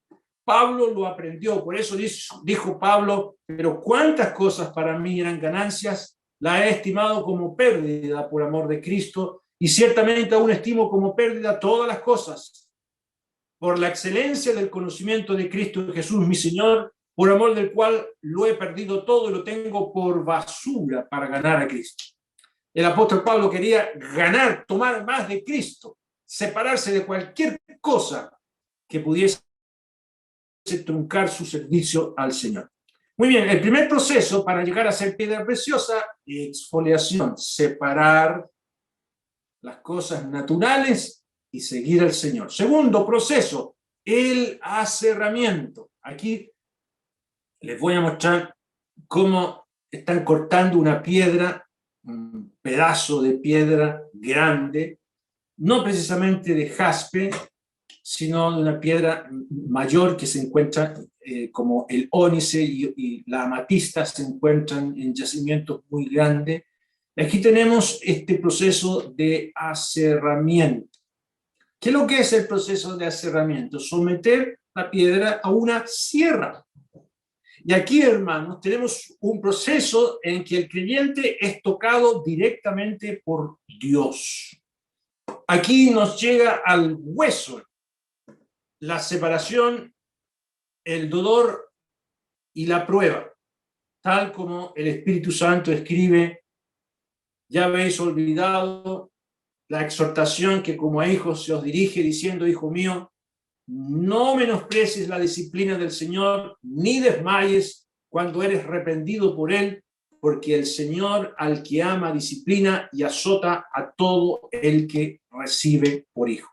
Pablo lo aprendió, por eso dijo Pablo: pero cuántas cosas para mí eran ganancias, la he estimado como pérdida por amor de Cristo, y ciertamente aún estimo como pérdida todas las cosas, por la excelencia del conocimiento de Cristo Jesús, mi Señor, por amor del cual lo he perdido todo y lo tengo por basura para ganar a Cristo. El apóstol Pablo quería ganar, tomar más de Cristo, separarse de cualquier cosa que pudiese truncar su servicio al Señor. Muy bien, el primer proceso para llegar a ser piedra preciosa: exfoliación, separar las cosas naturales y seguir al Señor. Segundo proceso, el aserramiento. Aquí les voy a mostrar cómo están cortando una piedra, un pedazo de piedra grande, no precisamente de jaspe, sino de una piedra mayor que se encuentra como el ónice y la amatista se encuentran en yacimientos muy grandes. Aquí tenemos este proceso de aserramiento. ¿Qué es lo que es el proceso de aserramiento? Someter la piedra a una sierra. Y aquí, hermanos, tenemos un proceso en que el creyente es tocado directamente por Dios. Aquí nos llega al hueso la separación, el dolor y la prueba, tal como el Espíritu Santo escribe: ya habéis olvidado la exhortación que como a hijos se os dirige, diciendo: hijo mío, no menosprecies la disciplina del Señor, ni desmayes cuando eres reprendido por él, porque el Señor al que ama disciplina y azota a todo el que recibe por hijo.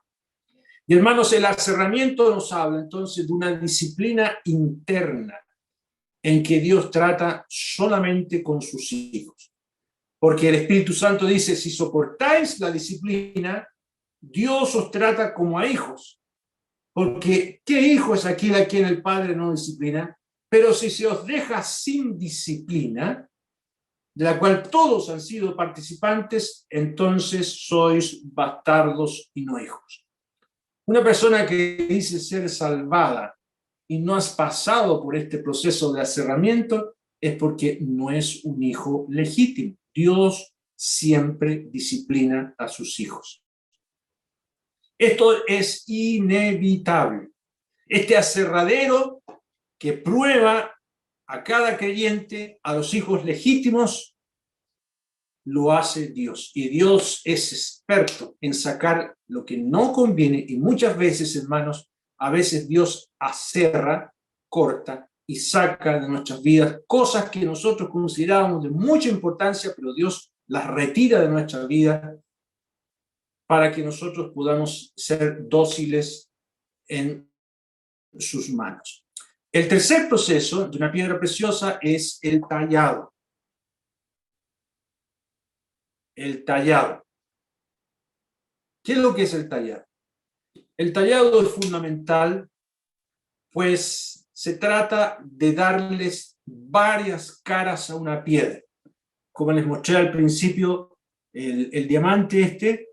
Y hermanos, el aserramiento nos habla entonces de una disciplina interna en que Dios trata solamente con sus hijos. Porque el Espíritu Santo dice: si soportáis la disciplina, Dios os trata como a hijos. Porque ¿qué hijo es aquel a quien el Padre no disciplina? Pero si se os deja sin disciplina, de la cual todos han sido participantes, entonces sois bastardos y no hijos. Una persona que dice ser salvada y no has pasado por este proceso de aserramiento es porque no es un hijo legítimo. Dios siempre disciplina a sus hijos. Esto es inevitable. Este aserradero que prueba a cada creyente, a los hijos legítimos, lo hace Dios. Y Dios es experto en sacar lo que no conviene. Y muchas veces, hermanos, a veces Dios aserra, corta y saca de nuestras vidas cosas que nosotros considerábamos de mucha importancia, pero Dios las retira de nuestra vida para que nosotros podamos ser dóciles en sus manos. El tercer proceso de una piedra preciosa es el tallado. El tallado. ¿Qué es lo que es el tallado? El tallado es fundamental, pues se trata de darles varias caras a una piedra. Como les mostré al principio, el diamante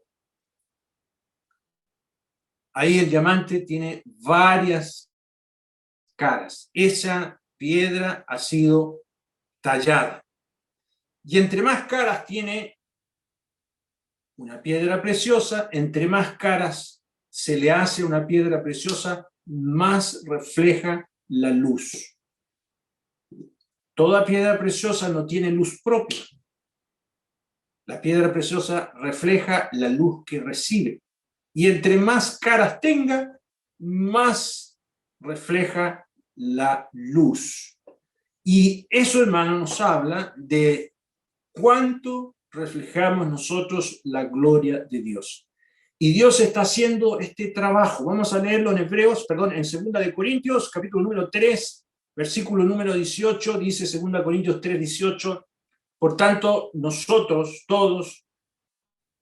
ahí el diamante tiene varias caras. Esa piedra ha sido tallada. Y entre más caras tiene una piedra preciosa, entre más caras se le hace una piedra preciosa, más refleja la luz. Toda piedra preciosa no tiene luz propia. La piedra preciosa refleja la luz que recibe. Y entre más caras tenga, más refleja la luz. Y eso, hermano, nos habla de cuánto reflejamos nosotros la gloria de Dios. Y Dios está haciendo este trabajo. Vamos a leerlo en en 2 Corintios, capítulo número 3, versículo número 18, dice 2 Corintios 3, 18. Por tanto, nosotros todos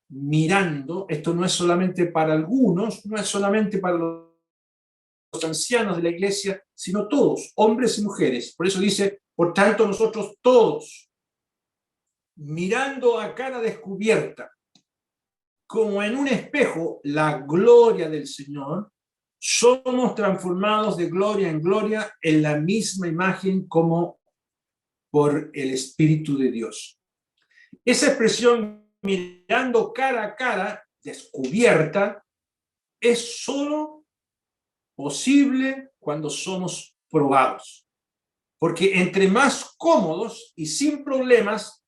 mirando, esto no es solamente para algunos, no es solamente para los ancianos de la iglesia, sino todos, hombres y mujeres. Por eso dice, por tanto, nosotros todos, mirando a cara descubierta, como en un espejo, la gloria del Señor, somos transformados de gloria en gloria en la misma imagen como por el Espíritu de Dios. Esa expresión, mirando cara a cara, descubierta, es solo posible cuando somos probados. Porque entre más cómodos y sin problemas,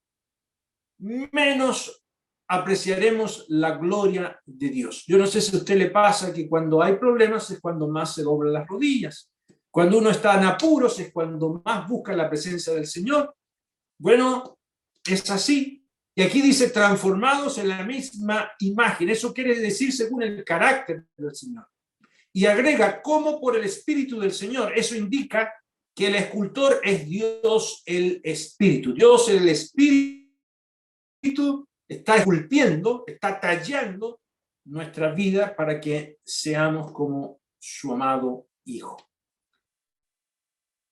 menos apreciaremos la gloria de Dios. Yo no sé si a usted le pasa que cuando hay problemas es cuando más se doblan las rodillas. Cuando uno está en apuros es cuando más busca la presencia del Señor. Bueno, es así. Y aquí dice, transformados en la misma imagen. Eso quiere decir según el carácter del Señor. Y agrega, como por el Espíritu del Señor. Eso indica que el escultor es Dios el Espíritu. Dios el Espíritu está esculpiendo, está tallando nuestra vida para que seamos como su amado Hijo.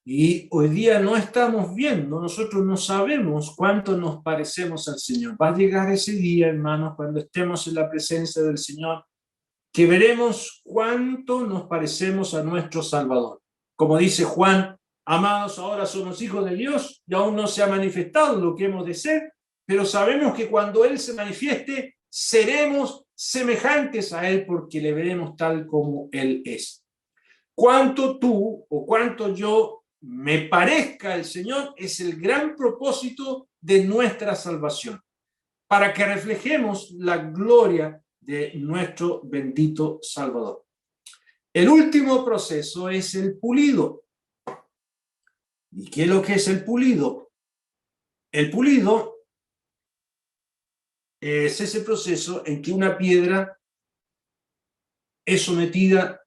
Y hoy día no estamos viendo, nosotros no sabemos cuánto nos parecemos al Señor. Va a llegar ese día, hermanos, cuando estemos en la presencia del Señor, que veremos cuánto nos parecemos a nuestro Salvador. Como dice Juan, amados, ahora somos hijos de Dios y aún no se ha manifestado lo que hemos de ser, pero sabemos que cuando Él se manifieste, seremos semejantes a Él porque le veremos tal como Él es. Cuánto tú o cuánto yo me parezca al Señor es el gran propósito de nuestra salvación, para que reflejemos la gloria de nuestro bendito Salvador. El último proceso es el pulido. ¿Y qué es lo que es el pulido? El pulido es ese proceso en que una piedra es sometida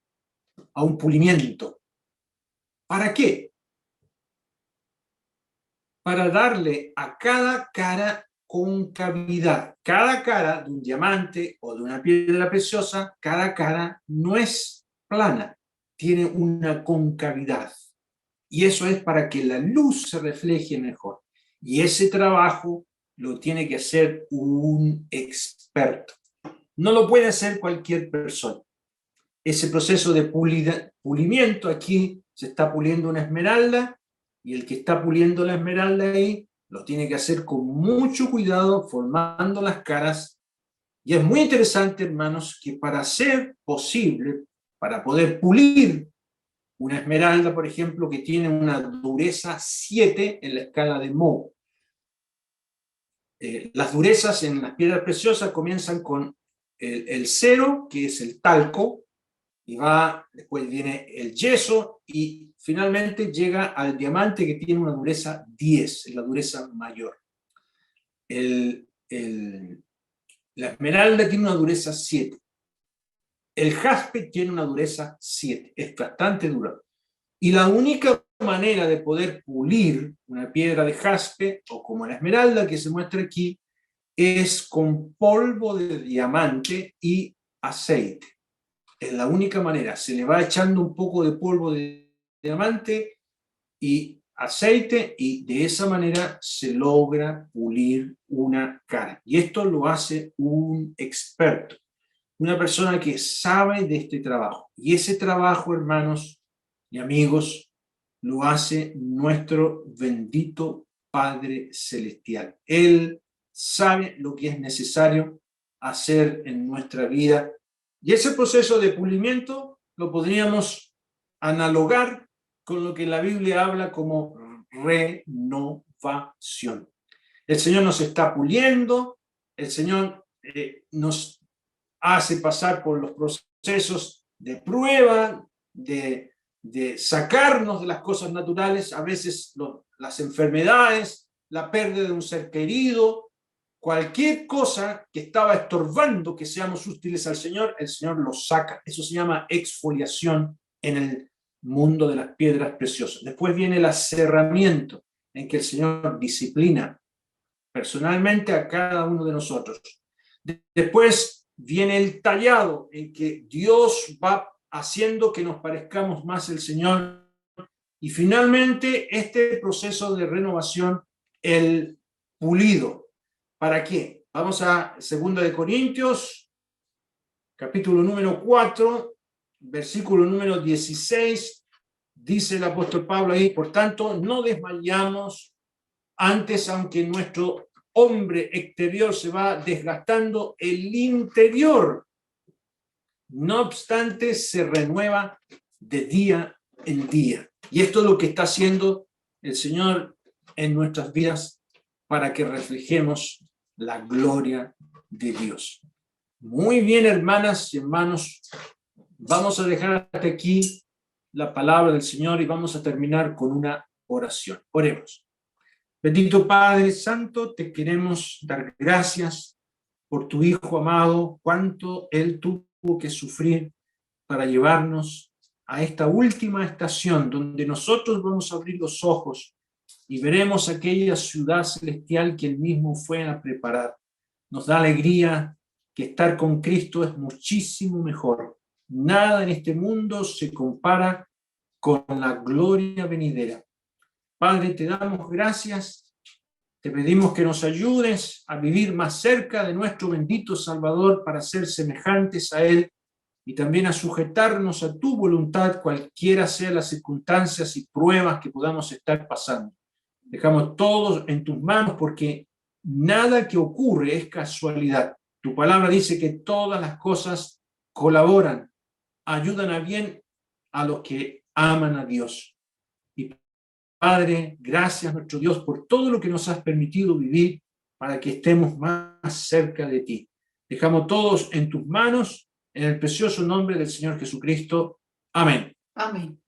a un pulimiento. ¿Para qué? Para darle a cada cara concavidad. Cada cara de un diamante o de una piedra preciosa, cada cara no es plana, tiene una concavidad. Y eso es para que la luz se refleje mejor. Y ese trabajo lo tiene que hacer un experto. No lo puede hacer cualquier persona. Ese proceso de pulimiento, aquí se está puliendo una esmeralda, y el que está puliendo la esmeralda ahí lo tiene que hacer con mucho cuidado, formando las caras. Y es muy interesante, hermanos, que para ser posible, para poder pulir una esmeralda, por ejemplo, que tiene una dureza 7 en la escala de Mohs. Las durezas en las piedras preciosas comienzan con el 0, que es el talco, y después viene el yeso, y finalmente llega al diamante, que tiene una dureza 10, es la dureza mayor. La esmeralda tiene una dureza 7. El jaspe tiene una dureza 7, es bastante duro. Y la única manera de poder pulir una piedra de jaspe, o como la esmeralda que se muestra aquí, es con polvo de diamante y aceite. Es la única manera. Se le va echando un poco de polvo de diamante y aceite, y de esa manera se logra pulir una cara. Y esto lo hace un experto, una persona que sabe de este trabajo. Y ese trabajo, hermanos y amigos, lo hace nuestro bendito Padre Celestial. Él sabe lo que es necesario hacer en nuestra vida. Y ese proceso de pulimiento lo podríamos analogar con lo que la Biblia habla como renovación. El Señor nos está puliendo, el Señor nos hace pasar por los procesos de prueba, de sacarnos de las cosas naturales, a veces las enfermedades, la pérdida de un ser querido, cualquier cosa que estaba estorbando que seamos útiles al Señor, el Señor lo saca. Eso se llama exfoliación en el mundo de las piedras preciosas. Después viene el aserramiento, en que el Señor disciplina personalmente a cada uno de nosotros. Después viene el tallado, en que Dios va haciendo que nos parezcamos más al Señor. Y finalmente, este proceso de renovación, el pulido. ¿Para qué? Vamos a 2 Corintios, capítulo número 4, versículo número 16. Dice el apóstol Pablo ahí: por tanto, no desmayamos. Antes, aunque nuestro hombre exterior se va desgastando, el interior, no obstante, se renueva de día en día. Y esto es lo que está haciendo el Señor en nuestras vidas para que reflejemos la gloria de Dios. Muy bien, hermanas y hermanos, vamos a dejar hasta aquí la palabra del Señor y vamos a terminar con una oración. Oremos. Bendito Padre Santo, te queremos dar gracias por tu Hijo amado, cuánto Él tuvo que sufrir para llevarnos a esta última estación donde nosotros vamos a abrir los ojos y veremos aquella ciudad celestial que Él mismo fue a preparar. Nos da alegría que estar con Cristo es muchísimo mejor. Nada en este mundo se compara con la gloria venidera. Padre, te damos gracias, te pedimos que nos ayudes a vivir más cerca de nuestro bendito Salvador para ser semejantes a Él y también a sujetarnos a tu voluntad, cualquiera sean las circunstancias y pruebas que podamos estar pasando. Dejamos todo en tus manos porque nada que ocurre es casualidad. Tu palabra dice que todas las cosas colaboran, ayudan a bien a los que aman a Dios. Y Padre, gracias nuestro Dios por todo lo que nos has permitido vivir para que estemos más cerca de ti. Dejamos todos en tus manos, en el precioso nombre del Señor Jesucristo. Amén. Amén.